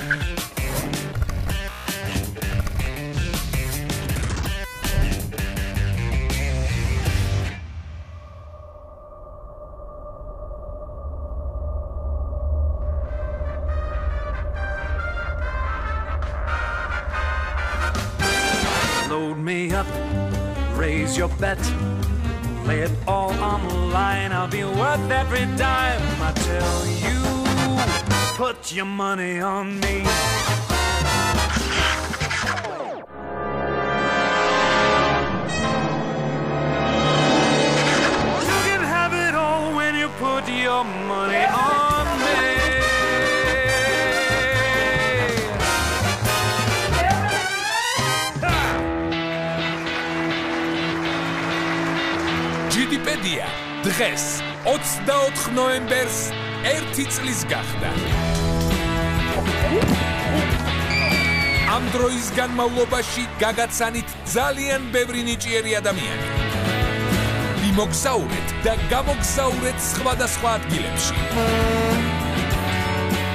Load me up, raise your bet, lay it all on the line. I'll be worth every dime. I tell you, put your money on me. You can have it all when you put your money on me. GDPedia დღეს 24 ნოემბერს 1 წლის გახდა. ამ დროის განმავლობაში გაგაცანით ძალიან ბევრი ნიჭიერი ადამიანი. იმოგზაურეთ და გამოგზაურეთ სხვადასხვა ადგილებში.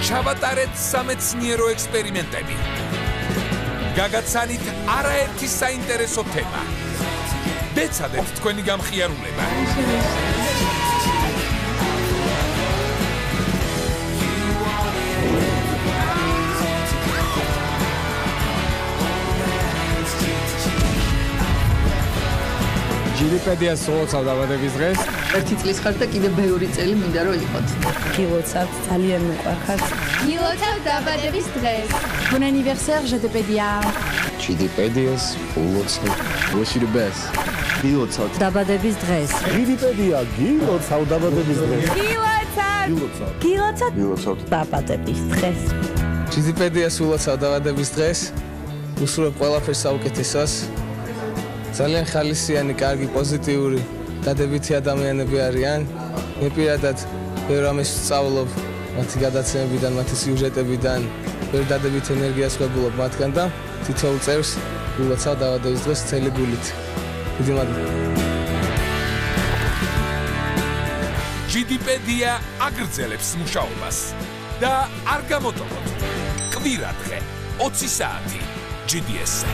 ჩავატარეთ სამეცნიერო ექსპერიმენტები. გაგაცანით არაერთი საინტერესო თემა. დეცადეთ თქვენი გამხიარულება. GDPedia სულოცავ დაბადების დღეს. 1 წლის ხარ და კიდე ბევრი წელი მინდა რომ იყოთ. გილოცავ, ძალიან მიყვარხარ. გილოცავ დაბადების დღეს. Bon anniversaire GDPedia. GDPedia's სულოცავ. Wish you the best. გილოცავ დაბადების დღეს. GDPedia გილოცავ დაბადების დღეს. გილოცავ დაბადების დღეს. GDPedia სულოცავ დაბადების დღეს. უსურვებ ყველაფერს საუკეთესოს. ძალიან ხალისიანი, კარგი, პოზიტიური, დადებითი ადამიანები არიან. მე პირადად ბევრ რამეს ვსწავლობ მათი გადაცემებიდან, მათი სიუჟეტებიდან, ბევრ დადებით ენერგიას ვგებულობ მათგან და თითოეულ წევრს გულოცავ დაბადების დღეს მთელი გულით. დიდი მადლობა. GDPedia აგრძელებს მუშაობას და არ გამოტოვოთ. კვირა დღე 20 საათი GDS-ზე.